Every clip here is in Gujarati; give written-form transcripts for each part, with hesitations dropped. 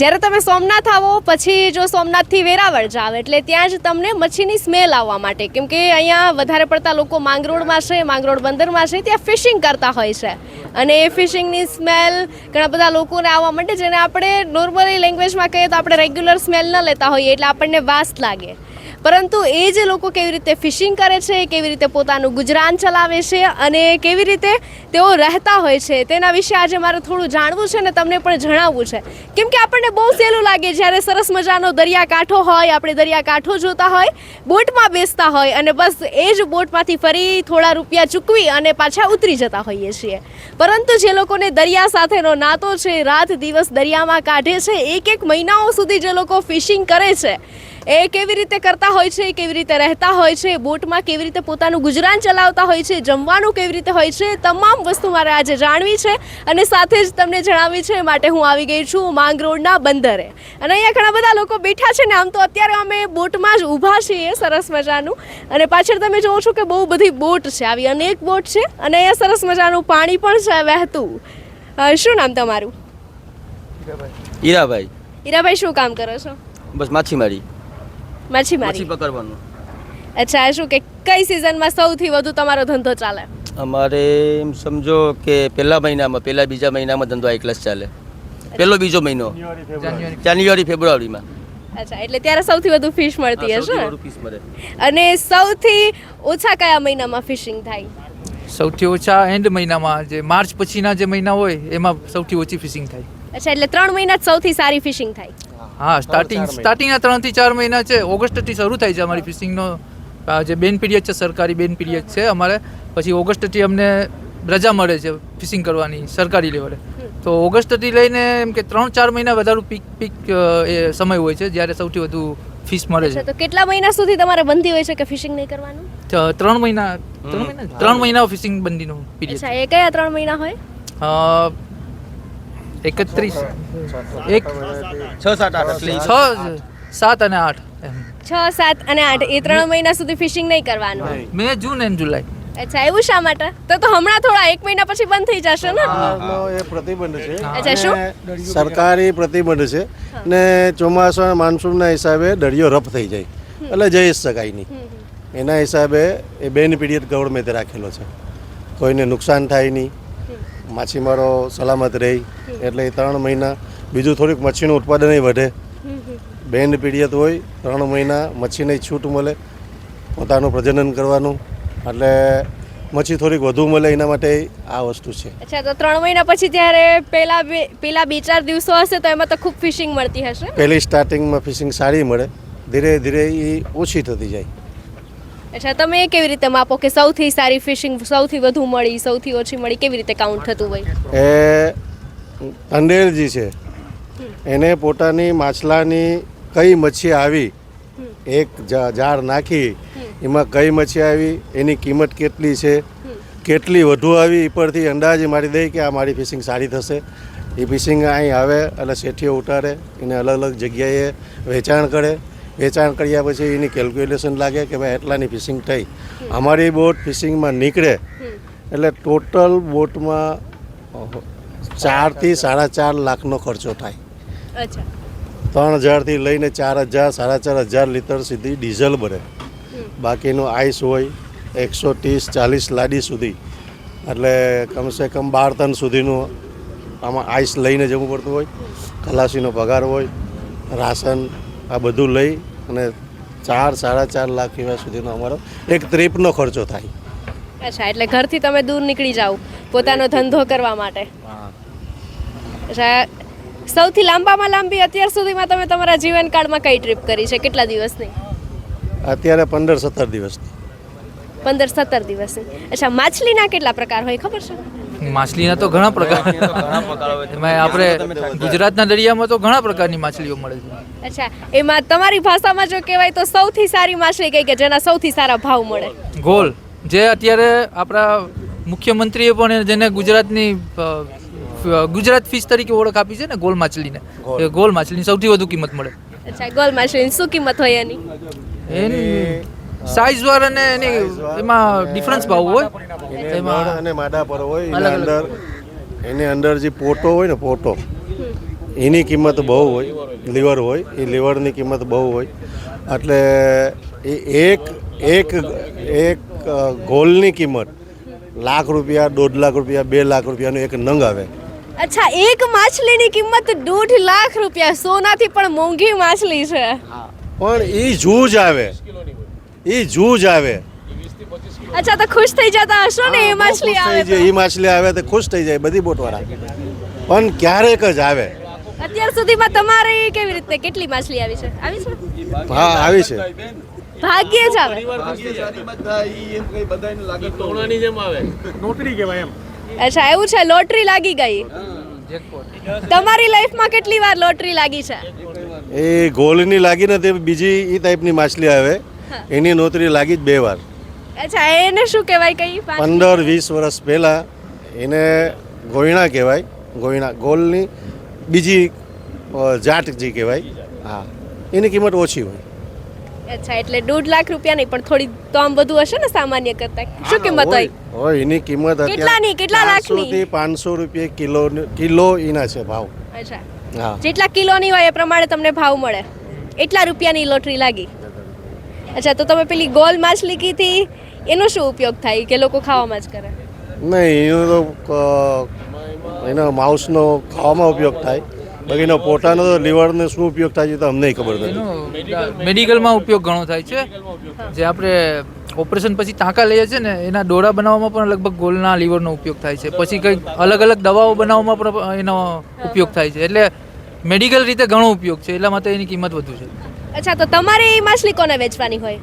જ્યારે તમે સોમનાથ આવો પછી જો સોમનાથથી વેરાવળ જાવ એટલે ત્યાં જ તમને મચ્છીની સ્મેલ આવવા માટે, કેમ કે અહીંયા વધારે પડતા લોકો માંગરોળમાં છે, માંગરોળ બંદરમાં છે, ત્યાં ફિશિંગ કરતા હોય છે અને એ ફિશિંગની સ્મેલ ઘણા બધા લોકોને આવવા માટે, જેને આપણે નોર્મલી લેંગ્વેજમાં કહીએ તો આપણે રેગ્યુલર સ્મેલ ન લેતા હોઈએ એટલે આપણને વાસ લાગે. પરંતુ એ જે લોકો કેવી રીતે ફિશિંગ કરે છે, કેવી રીતે પોતાનું ગુજરાન ચલાવે છે અને કેવી રીતે તેઓ રહેતા હોય છે તેના વિશે આજે મારે થોડું જાણવું છે ને તમને પણ જણાવવું છે. કેમ કે આપણને બહુ સહેલું લાગે જ્યારે સરસ મજાનો દરિયાકાંઠો હોય, આપણે દરિયાકાંઠો જોતા હોય, બોટમાં બેસતા હોય અને બસ એ જ બોટમાંથી ફરી થોડા રૂપિયા ચૂકવી અને પાછા ઉતરી જતા હોઈએ છીએ. પરંતુ જે લોકોને દરિયા સાથેનો નાતો છે, રાત દિવસ દરિયામાં કાઢે છે, એક મહિનાઓ સુધી જે લોકો ફિશિંગ કરે છે, એ કેવી રીતે કરતા હોય છે, કેવી રીતે રહેતા હોય છે, બોટમાં કેવી રીતે પોતાનું ગુજરાન ચલાવતા હોય છે, જમવાનું કેવી રીતે હોય છે, તમામ વસ્તુ મારે આજે જાણવી છે અને સાથે જ તમને જણાવવી છે. માટે હું આવી ગઈ છું માંગરોળના બંદરે અને અહીંયા ઘણા બધા લોકો બેઠા છે ને. આમ તો અત્યારે અમે બોટમાં જ ઊભા છીએ સરસ મજાનું અને પાછળ તમે જોવો છો કે બહુ બધી બોટ છે, આવી અનેક બોટ છે અને અહીંયા સરસ મજાનું પાણી પણ છે વહેતું. શું નામ તમારું? હીરાભાઈ. હીરાભાઈ, શું કામ કરો છો? બસ માછીમારી પકડવાનું. અચ્છા, શું કે કઈ સિઝનમાં સૌથી વધુ તમારો ધંધો ચાલે? અમારે એમ સમજો કે પહેલા બીજા મહિનામાં ધંધો હાઈ ક્લાસ ચાલે. પહેલો બીજો મહિનો જાન્યુઆરી ફેબ્રુઆરીમાં. અચ્છા, એટલે ત્યારે સૌથી વધુ ફિશ મળતી હશે ને? ફિશ મળે. અને સૌથી ઓછા કયા મહિનામાં ફિશિંગ થાય? સૌથી ઓછા એન્ડ મહિનામાં, જે માર્ચ પછીના જે મહિના હોય એમાં સૌથી ઓછી ફિશિંગ થાય. અચ્છા, એટલે 3 મહિના જ સૌથી સારી ફિશિંગ થાય? હા, સ્ટાર્ટિંગના 3 થી 4 મહિના છે. ઓગસ્ટથી શરૂ થાય છે અમારી ફિશિંગનો જે બેન પીરિયડ છે, સરકારી બેન પીરિયડ છે અમારે. પછી ઓગસ્ટથી અમને રજા મળે છે ફિશિંગ કરવાની સરકારી લેવલે. તો ઓગસ્ટથી લઈને એમ કે 3-4 મહિના વધારે પીક એ સમય હોય છે જ્યારે સૌથી વધુ ફિશ મળે છે. તો કેટલા મહિના સુધી તમારે બંધી હોય છે કે ફિશિંગ નહીં કરવાનું? 3 મહિના ફિશિંગ બંધીનો પીરિયડ. અચ્છા, એ કયા 3 મહિના હોય? 31 6, 7, 8 7 અને 8 6, 7 અને 8 એ 3 મહિના સુધી ફિશિંગ નહીં કરવાનું. મે, જૂન અને જુલાઈ. અચ્છા, એવું શા માટે? તો હમણાં થોડા 1 મહિના પછી બંધ થઈ જશે ને? એ પ્રતિબંધ છે. અચ્છા, શું સરકારી પ્રતિબંધ છે ને ચોમાસા માનસૂનના હિસાબે દરિયો રફ થઈ જાય એટલે જઈ શકાય નહીં. એના હિસાબે એ બેન પીરિયડ ગવર્મેન્ટે રાખેલો છે. કોઈને નુકસાન થાય નહીં, માછીમારો સલામત રહે એટલે એ 3 મહિના. બીજું થોડીક મચ્છીનું ઉત્પાદન વધે. બેન પીરિયડ હોય 3 મહિના મચ્છીને છૂટ મળે પોતાનું પ્રજનન કરવાનું, એટલે મચ્છી થોડીક વધુ મળે એના માટે આ વસ્તુ છે. અચ્છા, તો 3 મહિના પછી જ્યારે પેલા 2-4 દિવસો હશે તો એમાં તો ખૂબ ફિશિંગ મળતી હશે? પહેલી સ્ટાર્ટિંગમાં ફિશિંગ સારી મળે, ધીરે ધીરે એ ઓછી થતી જાય. અચ્છા, તમે કેવી રીતે માપો કે સૌથી સારી ફિશિંગ સૌથી વધુ મળી, સૌથી ઓછી મળી? કેવી રીતે કાઉન્ટ થતું હોય? એ અંડેરજી છે એને પોતાની માછલાની કઈ મચ્છી આવી, એક જાળ નાખી એમાં કઈ મચ્છી આવી, એની કિંમત કેટલી છે, કેટલી વધુ આવી, એ પરથી અંદાજ મારી દે કે આ મારી ફિશિંગ સારી થશે. એ ફિશિંગ અહીં આવે એટલે શેઠીઓ ઉતારે, એને અલગ અલગ જગ્યાએ વેચાણ કરે. વેચાણ કર્યા પછી એની કેલ્ક્યુલેશન લાગે કે ભાઈ એટલાની ફિશિંગ થઈ. અમારી બોટ ફિશિંગમાં નીકળે એટલે ટોટલ બોટમાં 4 થી 4.5 લાખનો ખર્ચો થાય. અચ્છા, 3,000થી લઈને 4,000, 4,500 લીટર સુધી ડીઝલ ભરે. બાકીનું આઈસ હોય 130-140 લાડી સુધી, એટલે કમસે કમ 12 ટન સુધીનું આમાં આઈસ લઈને જવું પડતું હોય. ખલાસીનો પગાર હોય, રાશન, આ બધું લઈ અને 4-4.5 લાખ એવા સુધીનો અમારો એક ટ્રીપનો ખર્ચો થાય. અચ્છા, એટલે ઘરથી તમે દૂર નીકળી જાઓ પોતાનો ધંધો કરવા માટે. અચ્છા, સૌથી લાંબામાં લાંબી અત્યાર સુધીમાં તમે તમારા જીવનકાળમાં કઈ ટ્રીપ કરી છે? કેટલા દિવસની? અત્યારે 15-17 દિવસની. 15-17 દિવસની. અચ્છા, માછલીના કેટલા પ્રકાર હોય ખબર છે? માછલીના તો ઘણા પ્રકાર. એમાં આપણે ગુજરાતના દરિયામાં તો ઘણા પ્રકારની માછલીઓ મળે છે. અચ્છા, એમાં તમારી ભાષામાં જો કહેવાય તો સૌથી સારી માછલી કઈ કે જેના સૌથી સારા ભાવ મળે? ગોલ, જે અત્યારે આપણા મુખ્યમંત્રીએ પણ જેને ગુજરાત ફિશ તરીકે ઓળખ આપી છે ને, ગોલ માછલીને, એ ગોલ માછલીની સૌથી વધુ કિંમત મળે. અચ્છા, ગોલ માછલીની શું કિંમત હોય એની? એની સાઈઝ વાર અને એમાં ડિફરન્સ ભાવ હોય. એમાં અને માદા પર હોય એની અંદર જે પોટો હોય ને, પોટો એની કિંમત બહુ હોય, લીવર હોય, એ લીવરની કિંમત બહુ હોય. એટલે એ એક ગોલની કિંમત લાખ રૂપિયા, 1.5 લાખ રૂપિયા, 2 લાખ રૂપિયાનો એક નંગ આવે. અચ્છા, એક માછલીની કિંમત 1.5 લાખ રૂપિયા, સોનાથી પણ મોંઘી માછલી છે. પણ એ જૂજ આવે, એ જૂજ આવે. અચ્છા, તો ખુશ થઈ જતા હશો ને એ માછલી આવે તો? એ માછલી આવે તો ખુશ થઈ જાય બધી બોટવાળા, પણ ક્યારેક જ આવે. અત્યાર સુધીમાં તમારે કેવી રીતે કેટલી માછલી આવી છે? આવી છે? હા, આવી છે. ભાગ્યે જ આવે. અચ્છા, એવું છે, લોટરી લાગી ગઈ. તમારી લાઈફમાં કેટલી વાર લોટરી લાગી છે? એ ગોલની લાગી નથી, બીજી એ ટાઈપની માછલી આવે, એની નોતરી લાગી જ 2 વાર. અચ્છા, એને શું કહેવાય? કઈ 15-20 વર્ષ પહેલાં એને ગોયણા કહેવાય. ગોયણા ગોલની બીજી જાટ જે કહેવાય. હા, એની કિંમત ઓછી હોય. અચ્છા, એટલે 1.5 લાખ રૂપિયા નહીં, પણ થોડી તો આમ વધુ હશે ને સામાન્ય કરતા? શું કિંમત હોય? હોય એની કિંમત કેટલાની? કેટલા લાખની? 400 થી 500 રૂપિયા કિલો એના છે ભાવ. અચ્છા, હા, જેટલા કિલોની હોય એ પ્રમાણે તમને ભાવ મળે. એટલા રૂપિયાની લોટરી લાગી. અચ્છા, તો તમે પેલી ગોલ માછલી કીધી, એનો શું ઉપયોગ થાય કે લોકો ખાવામાં જ કરે? નહીં, એનો તો એનો માઉસનો ખાવામાં ઉપયોગ થાય. બાકીનો પોતાનો તો લીવરનો શું ઉપયોગ થાય છે તો અમને ખબર નથી. એનો મેડિકલમાં ઉપયોગ ઘણો થાય છે. જે આપણે ઓપરેશન પછી ટાંકા લઈએ છીએ ને, એના દોરા બનાવવામાં પણ લગભગ ગોલના લીવરનો ઉપયોગ થાય છે. પછી કંઈક અલગ અલગ દવાઓ બનાવવામાં પણ એનો ઉપયોગ થાય છે. એટલે મેડિકલ રીતે ઘણો ઉપયોગ છે, એટલા માટે એની કિંમત વધુ છે. અચ્છા, તો તમારે એ માછલી કોને વેચવાની હોય?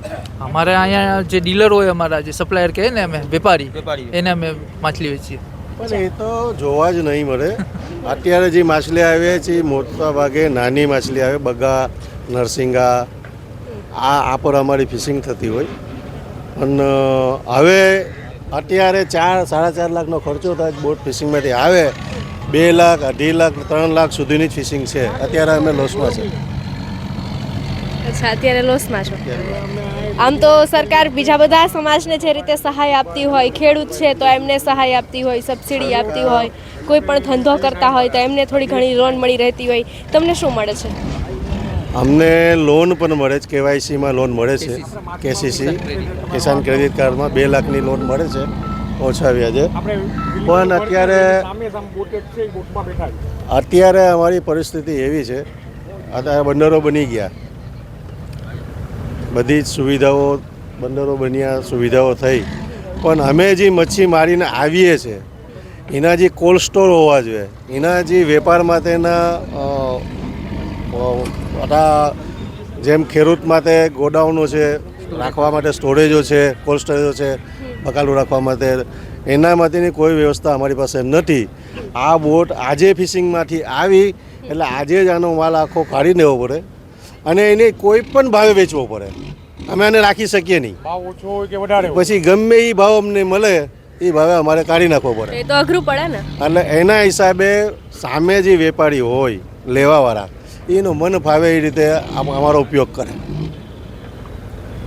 અમારે અહીંયા જે ડીલર હોય, અમારા જે સપ્લાયર કહે ને, અમે વેપારી, એને અમે માછલી વેચીએ. પણ એ તો જોવા જ નહીં મળે. અત્યારે જે માછલી આવે છે એ મોટા ભાગે નાની માછલી આવે, બગા, નરસિંગા, આ પર અમારી ફિશિંગ થતી હોય. પણ હવે અત્યારે 4-4.5 લાખનો ખર્ચો થાય બોટ ફિશિંગમાંથી આવે, 2 લાખ, 2.5 લાખ, 3 લાખ સુધીની જ ફિશિંગ છે. અત્યારે અમે લોસમાં છે. અચ્છા, અત્યારે લોસમાં છો. આમ તો સરકાર બીજા બધા સમાજને જે રીતે સહાય આપતી હોય, ખેડૂત છે તો એમને સહાય આપતી હોય, સબસિડી આપતી હોય, કોઈ પણ ધંધો કરતા હોય તો એમને થોડી ઘણી લોન મળી રહેતી હોય. તમને શું મળે છે? અમને લોન પણ મળે છે, કેવાયસીમાં લોન મળે છે. કેસીસી કિસાન ક્રેડિટ કાર્ડમાં 2 લાખની લોન મળે છે ઓછા વ્યાજે. પણ અત્યારે અમારી પરિસ્થિતિ એવી છે, અત્યારે બંદરો બની ગયા, બધી જ સુવિધાઓ, બંદરો બન્યા, સુવિધાઓ થઈ, પણ અમે જે મચ્છી મારીને આવીએ છીએ એના જે કોલ્ડ સ્ટોર હોવા જોઈએ, એના જે વેપાર માટેના જેમ ખેડૂત માટે ગોડાઉનો છે, રાખવા માટે સ્ટોરેજો છે, કોલ્ડ સ્ટોરેજો છે, બકાલું રાખવા માટે, એના માટેની કોઈ વ્યવસ્થા અમારી પાસે નથી. આ બોટ આજે ફિશિંગમાંથી આવી એટલે આજે જ આનો માલ આખો કાઢી દેવો પડે અને એને કોઈ પણ ભાવે વેચવો પડે. અમે આને રાખી શકીએ નહીં. ભાવ ઓછો હોય કે વધારે હોય, પછી ગમે એ ભાવ અમને મળે એ ભાવે અમારે કાઢી નાખવો પડે. એ તો અઘરું પડે ને. એટલે એના હિસાબે સામે જે વેપારી હોય લેવાવાળા, એનો મન ફાવે એ રીતે અમારો ઉપયોગ કરે.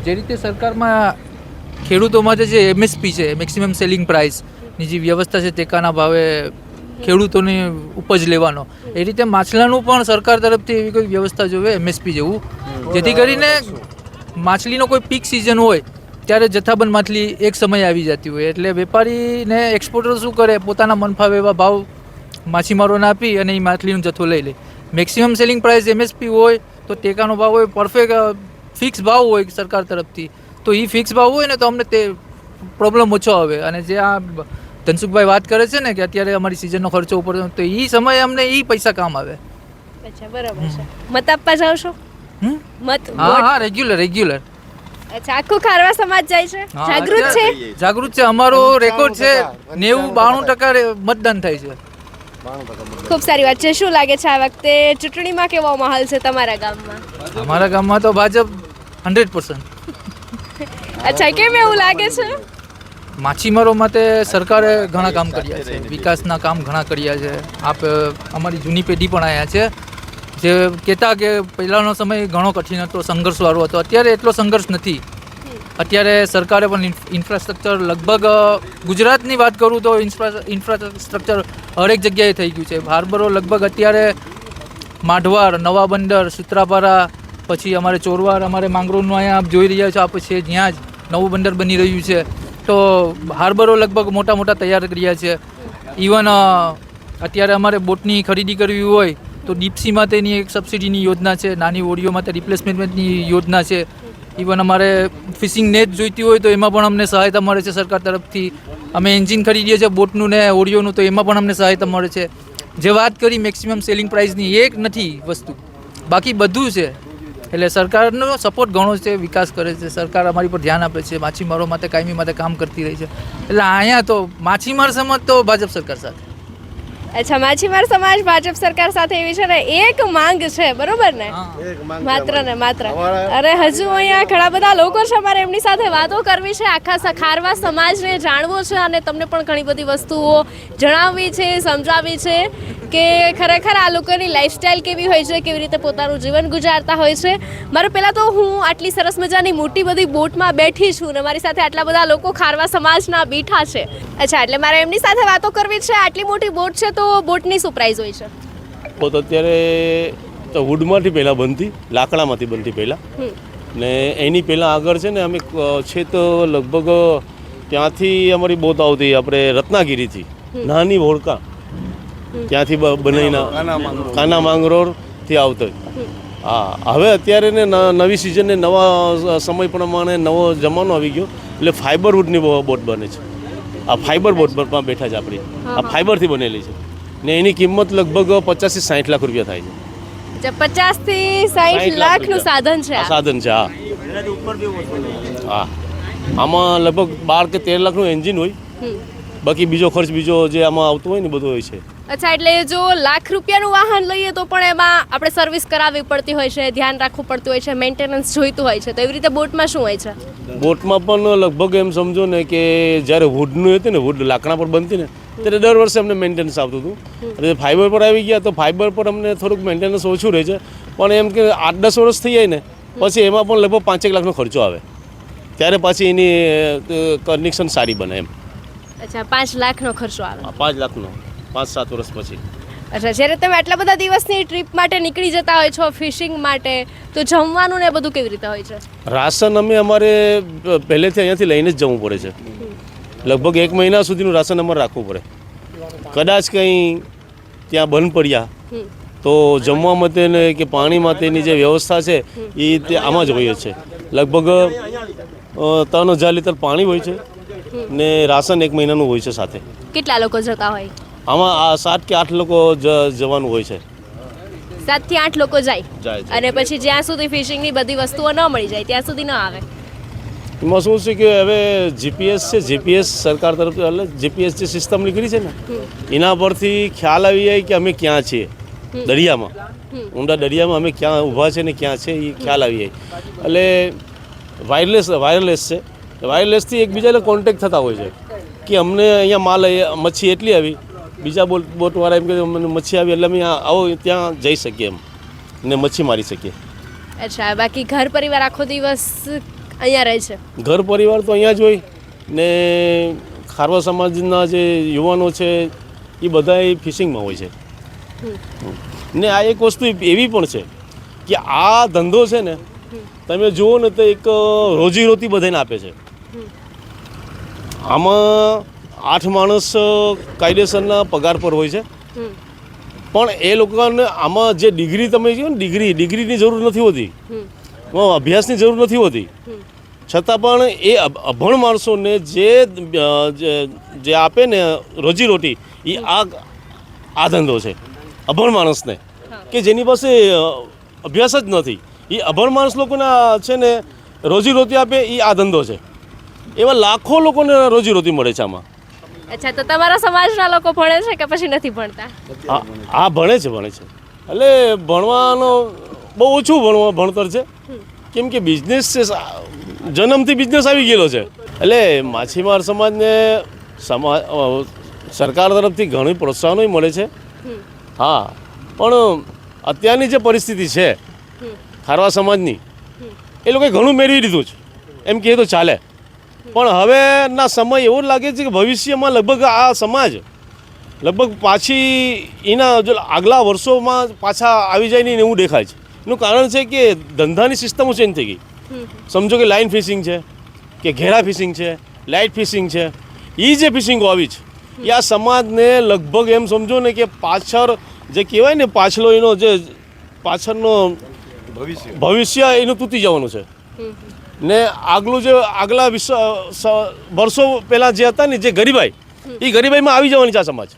જે રીતે સરકારમાં ખેડૂતો માટે જે MSP છે, મેક્સિમમ સેલિંગ પ્રાઇસની જે વ્યવસ્થા છે, ટેકાના ભાવે ખેડૂતોની ઉપજ લેવાનો, એ રીતે માછલાનું પણ સરકાર તરફથી એવી કોઈ વ્યવસ્થા જોવે MSP જેવું, જેથી કરીને માછલીનો કોઈ પીક સિઝન હોય ત્યારે જથ્થાબંધ માછલી એક સમય આવી જતી હોય, એટલે વેપારીને એક્સપોર્ટર શું કરે, પોતાના મનફાવે એવા ભાવ માછીમારોને આપી અને એ માછલીનો જથ્થો લઈ લે. મેક્સિમમ સેલિંગ પ્રાઇસ MSP હોય તો ટેકાનો ભાવ હોય, પરફેક્ટ ફિક્સ ભાવ હોય સરકાર તરફથી, તો એ ફિક્સ ભાવ હોય ને તો અમને તે પ્રોબ્લેમ ઓછો આવે. અને જે આ ધનસુખભાઈ વાત કરે છે ને કે અત્યારે અમારી સિઝનનો ખર્ચો ઉપર, તો એ સમયે અમને એ પૈસા કામ આવે. અચ્છા, બરાબર છે. મત આપવા જાવ છો? મત? હા, રેગ્યુલર. અચ્છા, આખું ખારવા સમાજ જાય છે? જાગૃત છે? જાગૃત છે. અમારો રેકોર્ડ છે 90-92% મતદાન થાય છે. ખૂબ સારી વાત છે. શું લાગે છે આ વખતે ચૂંટણીમાં કેવો માહોલ છે તમારા ગામમાં? અમારા ગામમાં તો ભાજપ 100%. અચ્છા, કેમ એવું લાગે છે? માછીમારો માટે સરકારે ઘણા કામ કર્યા છે, વિકાસના કામ ઘણા કર્યા છે. અમારી જૂની પેઢી પણ આવ્યા છે જે કહેતા કે પહેલાંનો સમય ઘણો કઠિન હતો, સંઘર્ષવાળો હતો. અત્યારે એટલો સંઘર્ષ નથી. અત્યારે સરકારે પણ ઇન્ફ્રાસ્ટ્રક્ચર લગભગ ગુજરાતની વાત કરું તો ઇન્ફ્રાસ્ટ્રક્ચર હરેક જગ્યાએ થઈ ગયું છે. હાર્બરો લગભગ અત્યારે માઢવાર, નવા બંદર, સૂત્રાપાડા, પછી અમારે ચોરવાડ, અમારે માંગરોળનું અહીંયા આપ જોઈ રહ્યા છો, આપ છે જ્યાં જ નવું બંદર બની રહ્યું છે. તો હાર્બરો લગભગ મોટા મોટા તૈયાર કર્યા છે. ઇવન અત્યારે અમારે બોટની ખરીદી કરવી હોય તો ડીપસી માટેની એક સબસિડીની યોજના છે, નાની હોડીઓ માટે રિપ્લેસમેન્ટની યોજના છે. ઇવન અમારે ફિશિંગ નેટ જોઈતી હોય તો એમાં પણ અમને સહાયતા મળે છે સરકાર તરફથી. અમે એન્જિન ખરીદીએ છીએ બોટનું ને હોડીઓનું, તો એમાં પણ અમને સહાયતા મળે છે. જે વાત કરી મેક્સિમમ સેલિંગ પ્રાઇસની, એક નથી વસ્તુ, બાકી બધું છે. એટલે સરકારનો સપોર્ટ ઘણો છે, વિકાસ કરે છે સરકાર, અમારી પર ધ્યાન આપે છે, માછીમારો માટે કાયમી માટે કામ કરતી રહી છે. એટલે અહીંયા તો માછીમાર સમાજ તો ભાજપ સરકાર સાથે. અચ્છા, માછીમાર સમાજ ભાજપ સરકાર સાથે એવી છે ને એક માંગ છે, બરોબર ને? માત્ર ને માત્ર. અરે હજુ અહીંયા ઘણા બધા લોકો છે, અમારે એમની સાથે વાતો કરવી છે, આખા ખારવા સમાજને જાણવો છે અને તમને પણ ઘણી બધી વસ્તુઓ જણાવવી છે, સમજાવવી છે કે ખરેખર આ લોકોની લાઈફસ્ટાઈલ કેવી હોય છે, કેવી રીતે પોતાનું જીવન ગુજારતા હોય છે. મારે પહેલાં તો હું આટલી સરસ મજાની મોટી બધી બોટમાં બેઠી છું ને મારી સાથે આટલા બધા લોકો ખારવા સમાજના બેઠા છે. અચ્છા, એટલે મારે એમની સાથે વાતો કરવી છે. આટલી મોટી બોટ છે તો બોટની શું પ્રાઇસ હોય છે? બોટ અત્યારે તો વુડમાંથી પહેલાં બનતી, લાકડામાંથી બનતી પહેલાં, ને એની પહેલાં આગળ છે ને અમે છે તો લગભગ ત્યાંથી અમારી બોટ આવતી આપણે રત્નાગીરીથી, નાની હોડકા ત્યાંથી બનાવીને કાના માંગરોળથી આવતી. હા, હવે અત્યારે ને નવી સિઝનને નવા સમય પ્રમાણે નવો જમાનો આવી ગયો એટલે ફાઈબર વુડની બોટ બને છે. આ ફાઈબર બોટ પર બેઠા છે આપણી, આ ફાઈબરથી બનેલી છે ને એની કિંમત લગભગ 50 થી 60 લાખ રૂપિયા થાય છે. 50 થી 60 લાખનું સાધન છે. સાધન છે, હા. આમાં લગભગ 12 કે 13 લાખનું એન્જિન હોય, બાકી બીજો ખર્ચ બીજો જે આમાં આવતો હોય ને બધો હોય છે. અચ્છા, એટલે જો લાખ રૂપિયાનું વાહન લઈએ તો પણ એમાં આપણે સર્વિસ કરાવવી પડતી હોય છે, ધ્યાન રાખવું પડતું હોય છે, મેન્ટેનન્સ જોઈતું હોય છે. તો એવી રીતે બોટમાં શું હોય છે? બોટમાં પણ લગભગ એમ સમજો ને કે જ્યારે વુડનું હતું ને, વુડ લાકડા પર બનતી ને, ત્યારે દર વર્ષે અમને મેન્ટેનન્સ આવતું હતું. અને ફાઈબર પર આવી ગયા તો ફાઈબર પર અમને થોડુંક મેન્ટેનન્સ ઓછું રહે છે, પણ એમ કે 8-10 વર્ષ થઈ જાય ને પછી એમાં પણ લગભગ 5-1 લાખનો ખર્ચો આવે, ત્યારે પાછી એની કનેક્શન સારી બને એમ. અચ્છા, 5 લાખનો ખર્ચો આવે? 5 લાખનો 5-7 વર્ષ પછી. અચ્છા, જ્યારે તમે આટલા બધા દિવસની ટ્રીપ માટે નીકળી જતા હોય છો ફિશિંગ માટે, તો જમવાનું ને બધું કેવી રીતે હોય છે? રાશન અમે અમારે પહેલેથી અહીંયાથી લઈને જ જવું પડે છે. લગભગ 1 મહિના સુધીનું રાશન અમારે રાખવું પડે. કદાચ કંઈ ત્યાં બંધ પડ્યા તો જમવા માટે ને કે પાણી માટેની જે વ્યવસ્થા છે એ તે આમાં જ હોય છે. લગભગ 3000 લીટર પાણી હોય છે ને રાશન 1 મહિનાનું હોય છે સાથે. કેટલા લોકો જતા હોય આમાં? 7 કે 8 લોકો જવાનું હોય છે. 7 થી 8 લોકો જાય? જાય છે. અને પછી જ્યાં સુધી ફિશિંગની બધી વસ્તુઓ ન મળી જાય ત્યાં સુધી ન આવે? એમાં શું છે કે હવે જીપીએસ છે, જીપીએસ સરકાર તરફથી એટલે જીપીએસ જે સિસ્ટમ નીકળી છે ને એના પરથી ખ્યાલ આવી જાય કે અમે ક્યાં છીએ દરિયામાં, ઊંડા દરિયામાં અમે ક્યાં ઊભા છે ને ક્યાં છે એ ખ્યાલ આવી જાય. એટલે વાયરલેસ છે, વાયરલેસથી એકબીજાને કોન્ટેક્ટ થતા હોય છે કે અમને અહીંયા માલ મચ્છી એટલી આવી, બીજા બોટવાળા એમ કે અમને મચ્છી આવી એટલે અમે આવો ત્યાં જઈ શકીએ એમ ને મચ્છી મારી શકીએ. અચ્છા, બાકી ઘર પરિવાર આખો દિવસ અહીંયા રહે છે? ઘર પરિવાર તો અહીંયા જ હોય ને ખારવા સમાજના જે યુવાનો છે એ બધા ફિશિંગમાં હોય છે. ને આ એક વસ્તુ એવી પણ છે કે આ ધંધો છે ને તમે જુઓ ને તો એક રોજીરોટી બધાને આપે છે. આમાં 8 માણસ કાયદેસરના પગાર પર હોય છે, પણ એ લોકોને આમાં જે ડિગ્રી તમે કહો ને ડિગ્રીની જરૂર નથી હોતી, અભ્યાસની જરૂર નથી હોતી, છતાં પણ એ અભણ માણસોને જે આપે ને રોજીરોટી એ આ ધંધો છે. અભણ માણસને કે જેની પાસે અભ્યાસ જ નથી એ અભણ માણસ લોકોને છે ને રોજીરોટી આપે એ આ ધંધો છે. એવા લાખો લોકોને રોજીરોટી મળે છે આમાં. અચ્છા, તો તમારા સમાજના લોકો ભણે છે કે પછી નથી ભણતા? હા, ભણે છે. એટલે ભણવાનો બહુ ઓછું ભણતર છે, કેમ કે બિઝનેસ છે, જન્મથી બિઝનેસ આવી ગયેલો છે. એટલે માછીમાર સમાજને સરકાર તરફથી ઘણી પ્રોત્સાહનો મળે છે. હા, પણ અત્યારની જે પરિસ્થિતિ છે ખારવા સમાજની, એ લોકોએ ઘણું મેળવી દીધું છે એમ કહે તો ચાલે. પણ હવેના સમય એવો લાગે છે કે ભવિષ્યમાં લગભગ આ સમાજ લગભગ પાછી એના જો આગલા વર્ષોમાં પાછા આવી જાય નહીં એવું દેખાય છે. એનું કારણ છે કે ધંધાની સિસ્ટમો ચેન્જ થઈ ગઈ. સમજો કે લાઇન ફિશિંગ છે, કે ઘેરા ફિશિંગ છે, લાઇટ ફિશિંગ છે, એ જે ફિશિંગો આવી છે એ આ સમાજને લગભગ એમ સમજો ને કે પાછળ જે કહેવાય ને પાછલો એનો જે પાછળનો ભવિષ્ય એનું તૂટી જવાનું છે. ને આગલું જે આગલા વર્ષો પહેલાં જે હતા ને જે ગરીબાઈ એ ગરીબાઈમાં આવી જવાની છે આ સમાજ.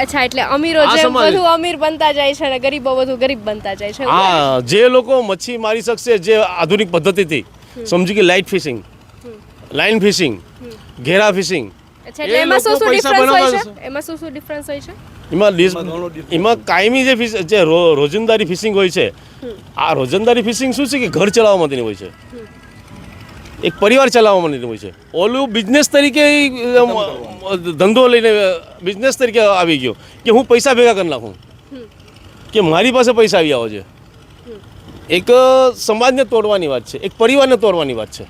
અચ્છા, એટલે અમીરો આ જે સમાજ. વધુ અમીર બનતા જાય છે અને ગરીબો વધુ ગરીબ બનતા જાય છે. હા, જે લોકો મચ્છી મારી શકશે જે આધુનિક પદ્ધતિથી, સમજી કે લાઇટ ફિશિંગ, લાઇન ફિશિંગ, ઘેરા ફિશિંગ, અચ્છા, એટલે એ એમાં શું લોકો શું પૈસા ડિફરન્સ હોય બનાવતા છે? એમાં શું શું ડિફરન્સ હોય છે? એમાં કાયમી જે જે રોજંદારી ફિશિંગ હોય છે, આ રોજંદારી ફિશિંગ શું છે કે ઘર ચલાવવા માટેની હોય છે, એક પરિવાર ચલાવવા માટેની હોય છે. ઓલું બિઝનેસ તરીકે ધંધો લઈને બિઝનેસ તરીકે આવી ગયો કે હું પૈસા ભેગા કરી નાખું, કે મારી પાસે પૈસા આવી આવો છે. એક સમાજને તોડવાની વાત છે, એક પરિવારને તોડવાની વાત છે.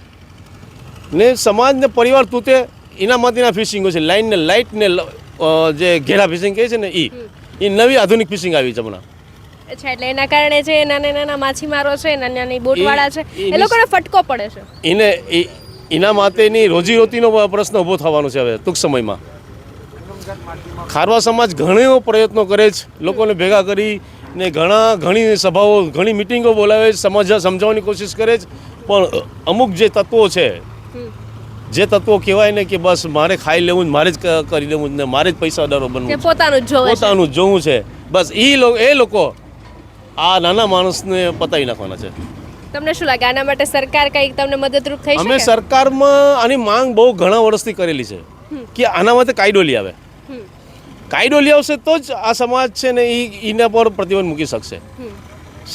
ને સમાજને પરિવાર તૂટે એના માટેના ફિશિંગો છે. લાઇન ને લાઇટ ને જે ઘેરા ફિશિંગ કહે છે ને એ નવી આધુનિક ફિશિંગ આવી છે હમણાં. અચ્છા, એટલે એના કારણે જે નાના નાના માછીમારો છે, નાની નાની બોટવાળા છે, એ લોકોને ફટકો પડે છે. એના માટેની રોજીરોટીનો પ્રશ્ન ઊભો થવાનો છે હવે ટૂંક સમયમાં. ખારવા સમાજ ઘણો પ્રયત્નો કરે છે લોકોને ભેગા કરી ને ઘણી સભાઓ, ઘણી મિટિંગો બોલાવે છે, સમજાવવાની કોશિશ કરે છે. પણ અમુક જે તત્વો છે, જે તત્વો કહેવાય ને કે બસ મારે ખાઈ લેવું, મારે જ કરી લેવું ને મારે જ પૈસાદારો બનવું, પોતાનું જ જોવે છે. પોતાનું જ જોવું છે, બસ એ લોકો આ નાના માણસને પતાવી નાખવાના છે. તમને શું લાગે આના માટે સરકાર કંઈક તમને મદદરૂપ થઈ અમે શકે? સરકારમાં આની માંગ બહુ ઘણા વર્ષથી કરેલી છે કે આના માટે કાયદો લઈ આવે. કાયદો લઈ આવશે તો જ આ સમાજ છે ને એના પર પ્રતિબંધ મૂકી શકશે.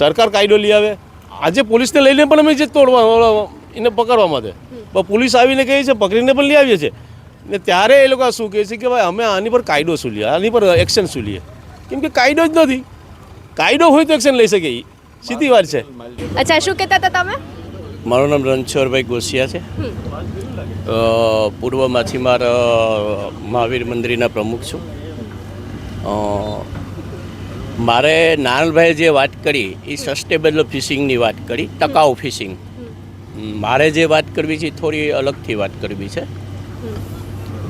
સરકાર કાયદો લઈ આવે. આજે પોલીસને લઈને પણ અમે જે તોડવા એને પકડવા માટે પણ પોલીસ આવીને કહે છે, પકડીને પણ લઈ આવીએ છીએ. ને ત્યારે એ લોકો શું કહે છે કે ભાઈ અમે આની પર કાયદો શું લઈએ, આની પર એક્શન શું લઈએ? કેમ કે કાયદો જ નથી. કાયદો હોય તો એક્શન લઈ શકે, સીધી વાત છે. અચ્છા, શું કહેતા હતા તમે? મારું નામ રણછોડભાઈ ગોસિયા છે. પૂર્વ માછીમાર મહાવીર મંદિરના પ્રમુખ છું. મારે નારણભાઈએ જે વાત કરી એ સસ્ટેનેબલ ફિશિંગની વાત કરી, ટકાઉ ફિશિંગ. મારે જે વાત કરવી છે થોડી અલગથી વાત કરવી છે.